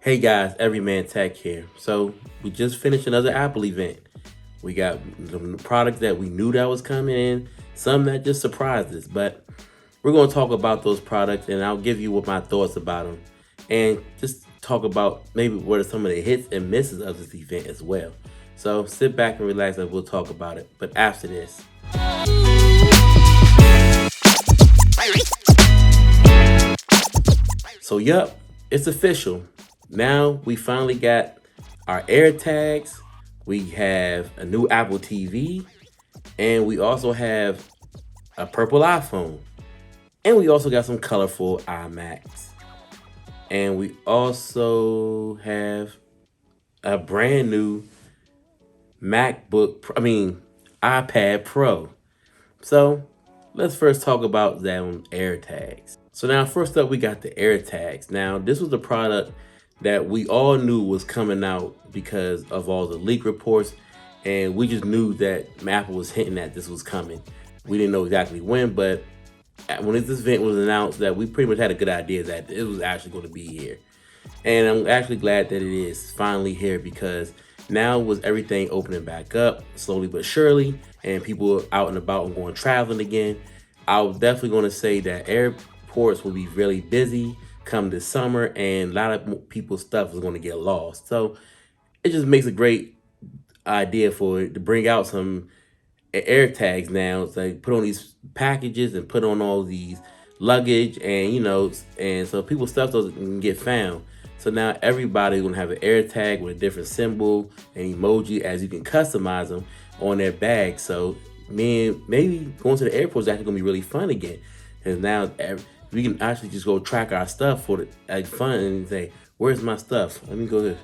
Hey guys, EveryManTEch here. So we just finished another Apple event. We got the products that we knew that was coming in, some that just surprised us. But we're going to talk about those products, and I'll give you what my thoughts about them, and just talk about maybe what are some of the hits and misses of this event as well. So sit back and relax, and we'll talk about it. But after this. So yup, it's official. Now we finally got our AirTags. We have a new Apple TV, and we also have a purple iPhone, and we also got some colorful iMacs, and we also have a brand new iPad Pro. So let's first talk about them AirTags. So now first up, we got the AirTags. Now this was the product that we all knew was coming out because of all the leak reports, and we just knew that Apple was hinting that this was coming. We didn't know exactly when, but when this event was announced, that we pretty much had a good idea that it was actually going to be here. And I'm actually glad that it is finally here, because now with everything opening back up slowly but surely, and people out and about and going traveling again, I was definitely going to say that airports will be really busy come this summer, and a lot of people's stuff is going to get lost. So it just makes a great idea for it to bring out some air tags now. It's like put on these packages and put on all these luggage, and and so people's stuff doesn't get found. So now everybody's gonna have an air tag with a different symbol and emoji, as you can customize them on their bag. So maybe going to the airport is actually gonna be really fun again, because now we can actually just go track our stuff for the fun and say, where's my stuff? Let me go to,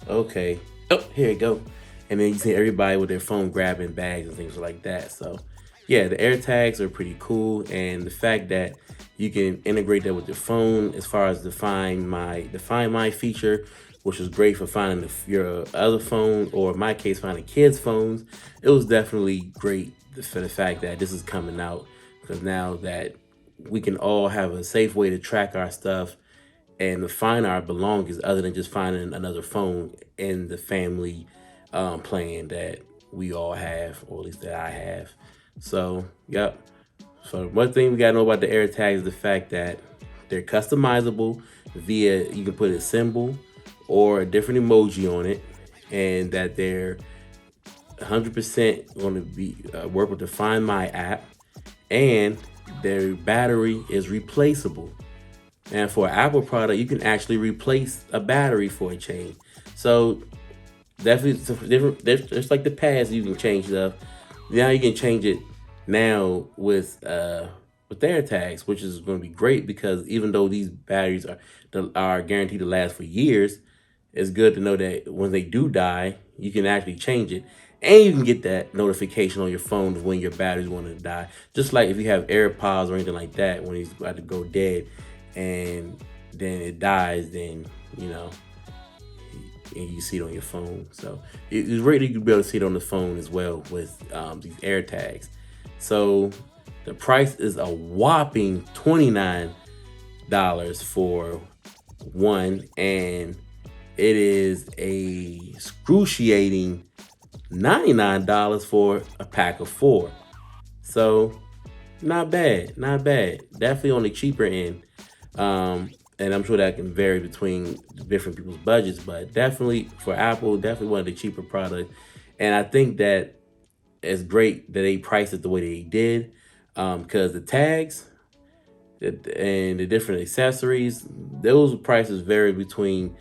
okay, oh, here you go. And then you see everybody with their phone grabbing bags and things like that. So yeah, the AirTags are pretty cool, and the fact that you can integrate that with your phone as far as the Find My feature, which was great for finding your other phone, or in my case, finding kids' phones. It was definitely great for the fact that this is coming out, because now that we can all have a safe way to track our stuff and to find our belongings, other than just finding another phone in the family plan that we all have, or at least that I have. So, yep. So one thing we gotta know about the AirTags is the fact that they're customizable via, you can put a symbol or a different emoji on it, and that they're 100% going to be work with the Find My app, and their battery is replaceable. And for an Apple product, you can actually replace a battery for a change. So definitely it's different. Just like the past, you can change stuff. Now you can change it now with AirTags, which is going to be great, because even though these batteries are guaranteed to last for years, it's good to know that when they do die, you can actually change it. And you can get that notification on your phone when your battery's going to die. Just like if you have AirPods or anything like that, when it's about to go dead and then it dies, then, and you see it on your phone. So it's really good to be able to see it on the phone as well with these AirTags. So the price is a whopping $29 for one, and it is a excruciating $99 for a pack of 4. So not bad. Definitely on the cheaper end. And I'm sure that can vary between different people's budgets, but definitely for Apple, definitely one of the cheaper products. And I think that it's great that they priced it the way they did, because the tags and the different accessories, those prices vary between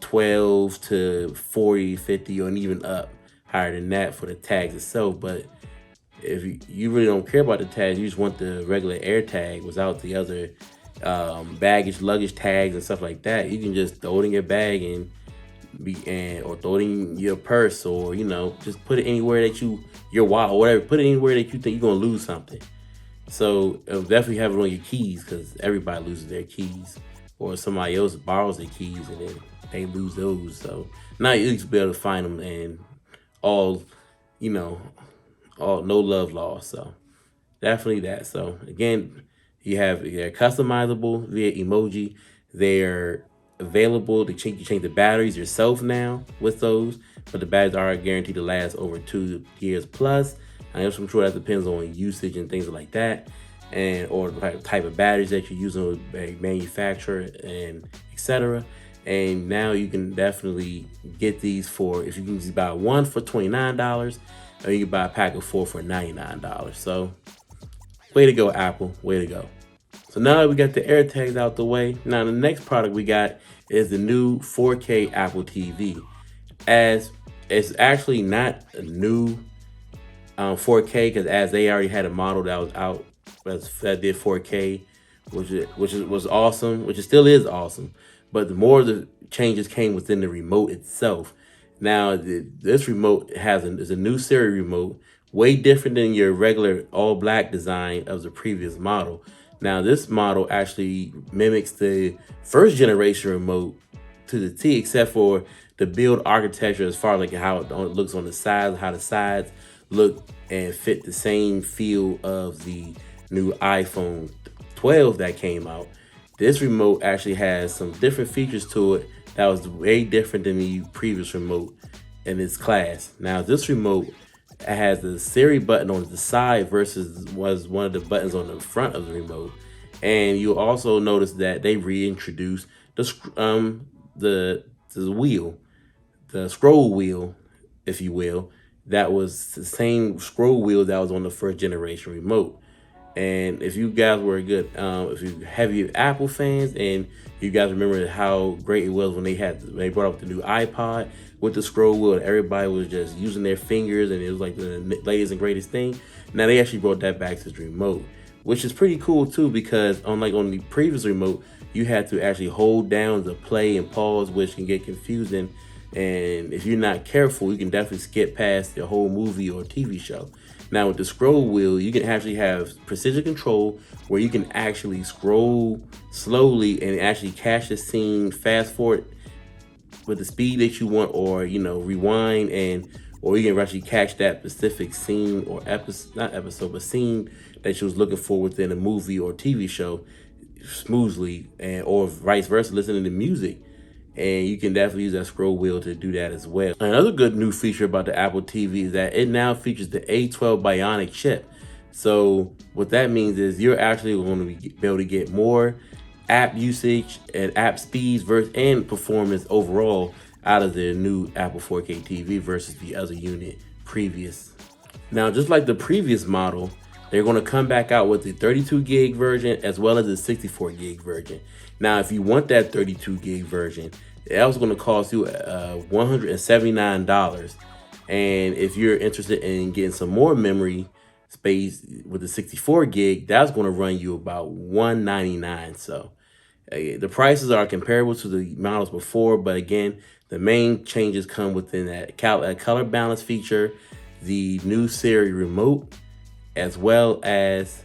12 to 40, 50, or even up higher than that for the tags itself. But if you really don't care about the tags, you just want the regular air tag without the other luggage tags and stuff like that, you can just throw it in your bag or throw it in your purse, or just put it anywhere that your wallet or whatever, put it anywhere that you think you're gonna lose something. So definitely have it on your keys, because everybody loses their keys, or somebody else borrows their keys and then they lose those. So now you at least be able to find them, and all no love lost. So definitely that. So again, they're customizable via emoji. They're available to change. You change the batteries yourself now with those, but the batteries are guaranteed to last over 2 years plus. I'm sure that depends on usage and things like that, and or the type of batteries that you're using with a manufacturer and etc. And now you can definitely get these for, if you can just buy one for $29, or you can buy a pack of 4 for $99. So way to go, Apple, way to go. So now that we got the AirTags out the way, now the next product we got is the new 4K Apple TV. As it's actually not a new 4K, because as they already had a model that was out that did 4K, was awesome, which it still is awesome. But the more the changes came within the remote itself. Now this remote is a new Siri Remote, way different than your regular all black design of the previous model. Now this model actually mimics the first generation remote to the T, except for the build architecture as far as like how it looks on the sides, how the sides look and fit the same feel of the new iPhone 12 that came out. This remote actually has some different features to it that was way different than the previous remote in its class. Now this remote has the Siri button on the side versus was one of the buttons on the front of the remote. And you'll also notice that they reintroduced the wheel, the scroll wheel, if you will, that was the same scroll wheel that was on the first generation remote. And if you guys were if you heavy Apple fans, and you guys remember how great it was when they brought up the new iPod with the scroll wheel, and everybody was just using their fingers, and it was like the latest and greatest thing. Now they actually brought that back to the remote, which is pretty cool too, because on the previous remote, you had to actually hold down the play and pause, which can get confusing. And if you're not careful, you can definitely skip past the whole movie or TV show. Now with the scroll wheel, you can actually have precision control where you can actually scroll slowly and actually catch the scene, fast forward with the speed that you want, or rewind, or you can actually catch that specific scene or scene that you was looking for within a movie or TV show smoothly, or vice versa, listening to music. And you can definitely use that scroll wheel to do that as well. Another good new feature about the Apple TV is that it now features the A12 Bionic Chip. So what that means is you're actually going to be able to get more app usage and app speeds and performance overall out of the new Apple 4K TV versus the other unit previous. Now, just like the previous model, they're going to come back out with the 32 gig version as well as the 64 gig version. Now, if you want that 32 gig version, that was going to cost you $179. And if you're interested in getting some more memory space with the 64 gig, that's going to run you about $199. So the prices are comparable to the models before, but again, the main changes come within that color balance feature, the new Siri Remote, as well as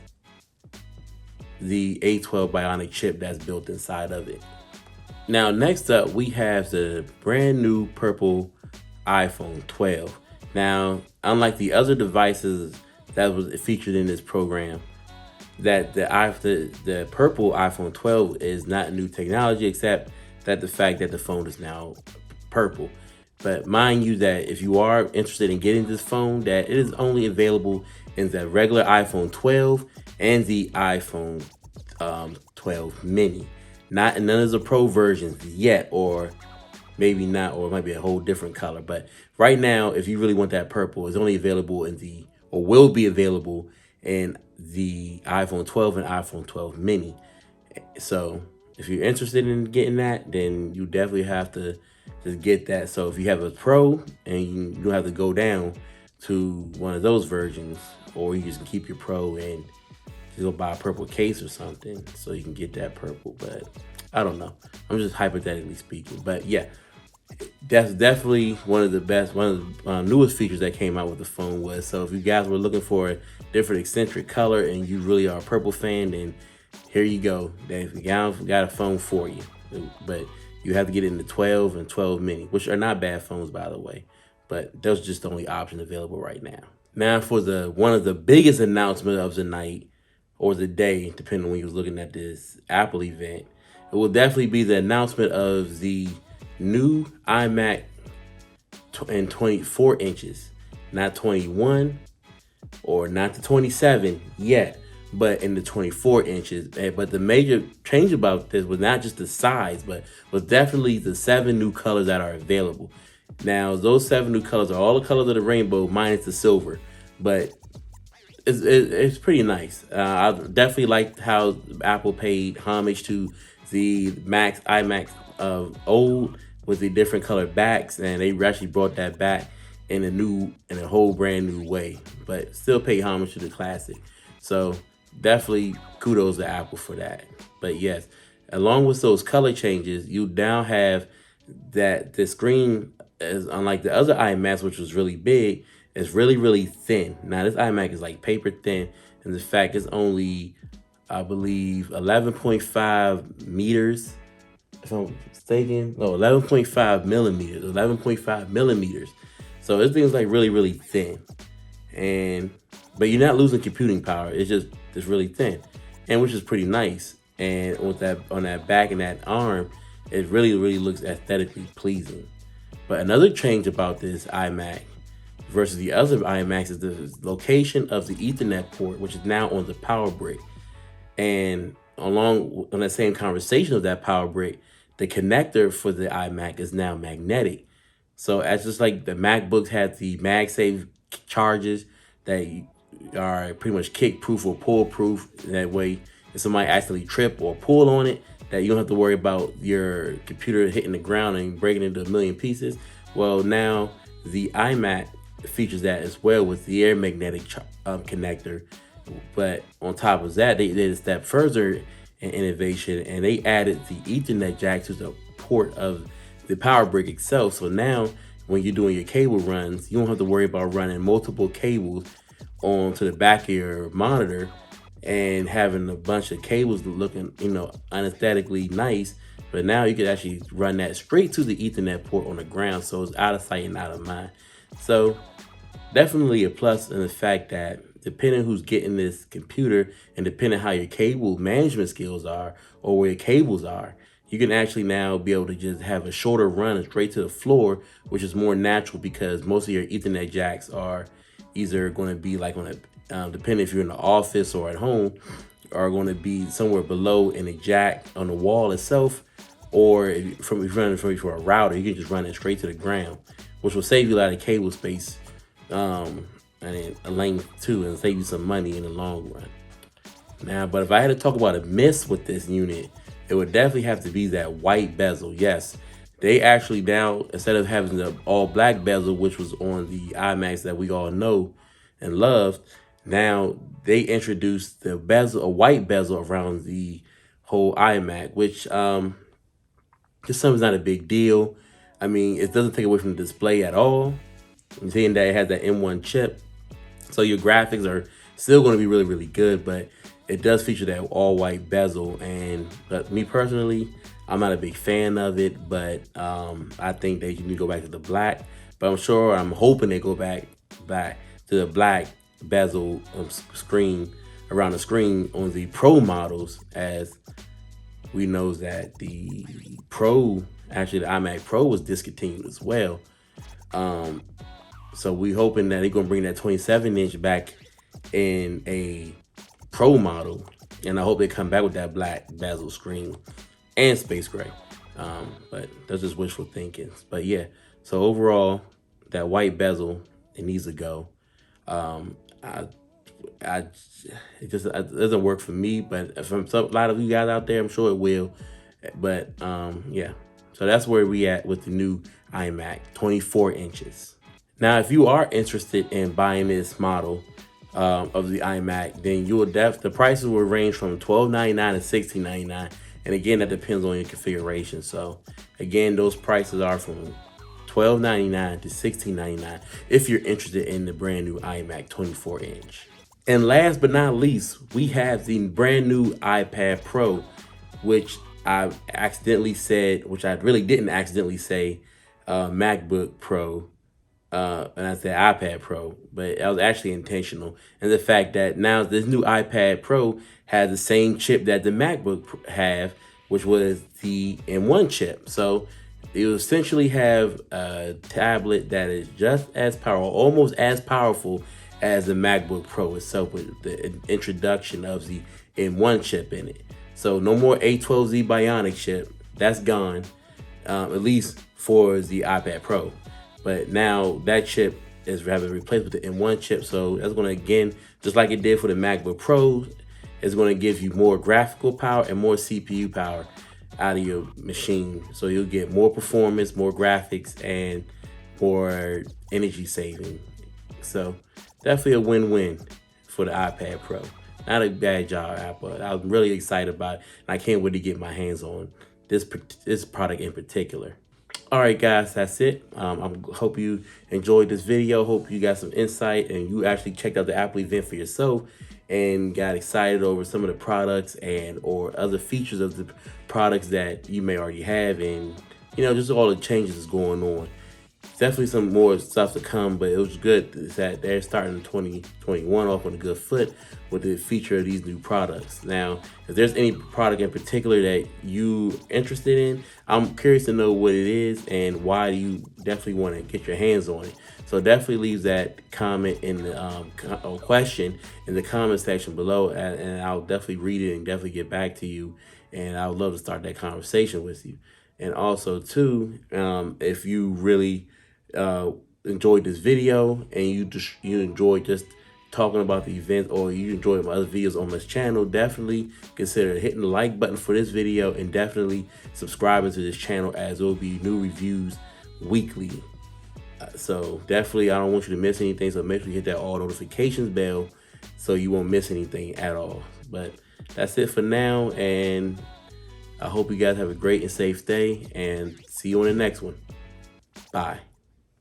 the A12 Bionic Chip that's built inside of it. Now, next up, we have the brand new purple iPhone 12. Now, unlike the other devices that was featured in this program, that the purple iPhone 12 is not new technology, except that the fact that the phone is now purple. But mind you that if you are interested in getting this phone, that it is only available in the regular iPhone 12 and the iPhone 12 mini. Not in none of the Pro versions yet, or maybe not, or it might be a whole different color. But right now, if you really want that purple, it's only available will be available in the iPhone 12 and iPhone 12 mini. So if you're interested in getting that, then you definitely have to just get that. So if you have a Pro, and you don't have to go down to one of those versions, or you just keep your Pro and just go buy a purple case or something so you can get that purple. But I don't know, I'm just hypothetically speaking. But yeah, that's definitely one of the newest features that came out with the phone was. So if you guys were looking for a different eccentric color and you really are a purple fan, then here you go. They've got a phone for you. But you have to get it in the 12 and 12 mini, which are not bad phones, by the way. But those are just the only options available right now. Now for one of the biggest announcements of the night or the day, depending on when you was looking at this Apple event, will definitely be the announcement of the new iMac in 24 inches, not 21 or not the 27 yet, but in the 24 inches. But the major change about this was not just the size, but was definitely the 7 new colors that are available. Now, those 7 new colors are all the colors of the rainbow minus the silver, but it's pretty nice. I definitely liked how Apple paid homage to the iMac of old with the different colored backs, and they actually brought that back in a whole brand new way, but still pay homage to the classic. So definitely kudos to Apple for that. But yes, along with those color changes, you now have that the screen is, unlike the other iMacs, which was really big, is really thin. Now this iMac is like paper thin, and the fact it's only, I believe, 11.5 meters, if I'm mistaken. No, 11.5 millimeters. 11.5 millimeters. So this thing is like really thin, and but you're not losing computing power. It's really thin, and which is pretty nice. And with that on that back and that arm, it really looks aesthetically pleasing. But another change about this iMac versus the other iMacs is the location of the Ethernet port, which is now on the power brick. And along on that same conversation of that power brick, the connector for the iMac is now magnetic. So as just like the MacBooks had the MagSafe charges that are pretty much kick proof or pull proof. That way, if somebody accidentally trip or pull on it, that you don't have to worry about your computer hitting the ground and breaking into a million pieces. Well, now the iMac features that as well with the air magnetic connector. But on top of that, they did a step further in innovation, and they added the Ethernet jack to the port of the power brick itself. So now when you're doing your cable runs, you don't have to worry about running multiple cables onto the back of your monitor and having a bunch of cables looking, unesthetically nice. But now you can actually run that straight to the Ethernet port on the ground, so it's out of sight and out of mind. So definitely a plus in the fact that depending who's getting this computer and depending how your cable management skills are or where your cables are, you can actually now be able to just have a shorter run straight to the floor, which is more natural because most of your Ethernet jacks are either going to be like on a, depending if you're in the office or at home, are going to be somewhere below in a jack on the wall itself, or if you're running from a router, you can just run it straight to the ground, which will save you a lot of cable space and a length too, and save you some money in the long run. Now, but if I had to talk about a miss with this unit, it would definitely have to be that white bezel. Yes, they actually now, instead of having the all black bezel, which was on the iMacs that we all know and love, now they introduced the bezel, a white bezel around the whole iMac, which just something's not a big deal. I mean, it doesn't take away from the display at all. I'm saying that it has that M1 chip, so your graphics are still going to be really good, but it does feature that all white bezel. But me personally, I'm not a big fan of it, but I think they need to go back to the black. But I'm hoping they go back to the black bezel screen around the screen on the Pro models, as we know that the Pro, actually the iMac Pro was discontinued as well. So we hoping that they're gonna bring that 27-inch back in a Pro model, and I hope they come back with that black bezel screen and space gray. But that's just wishful thinking. But yeah, so overall, that white bezel, it needs to go. It doesn't work for me, but from a lot of you guys out there, I'm sure it will. But yeah, so that's where we at with the new iMac, 24 inches. Now, if you are interested in buying this model of the iMac, then the prices will range from $12.99 to $16.99, and again, that depends on your configuration. So again, those prices are from $12.99 to $16.99 if you're interested in the brand new iMac 24-inch. And last but not least, we have the brand new iPad Pro, which I accidentally said, which I really didn't accidentally say, MacBook Pro. And I said iPad Pro, but that was actually intentional. And the fact that now this new iPad Pro has the same chip that the MacBook have, which was the M1 chip. So you essentially have a tablet that is just as powerful, almost as powerful as the MacBook Pro itself, with the introduction of the M1 chip in it. So no more A12 Bionic chip. That's gone, at least for the iPad Pro. But now that chip is having replaced with the M1 chip. So that's going to, again, just like it did for the MacBook Pro, it's going to give you more graphical power and more CPU power out of your machine. So you'll get more performance, more graphics, and more energy saving. So definitely a win-win for the iPad Pro. Not a bad job, Apple. I'm really excited about it, and I can't wait to get my hands on this product in particular. All right, guys, that's it. I hope you enjoyed this video. Hope you got some insight and you actually checked out the Apple event for yourself and got excited over some of the products and or other features of the products that you may already have, and just all the changes that's going on. Definitely some more stuff to come, but it was good that they're starting 2021 off on a good foot with the feature of these new products. Now, if there's any product in particular that you interested in, I'm curious to know what it is and why you definitely want to get your hands on it. So definitely leave that comment in the question in the comment section below, and I'll definitely read it and definitely get back to you. And I would love to start that conversation with you. And also too, if you really enjoyed this video and you enjoyed just talking about the event, or you enjoyed my other videos on this channel, definitely consider hitting the like button for this video and definitely subscribing to this channel, as there will be new reviews weekly. So definitely, I don't want you to miss anything, so make sure you hit that all notifications bell so you won't miss anything at all. But that's it for now, and I hope you guys have a great and safe day, and see you on the next one. Bye.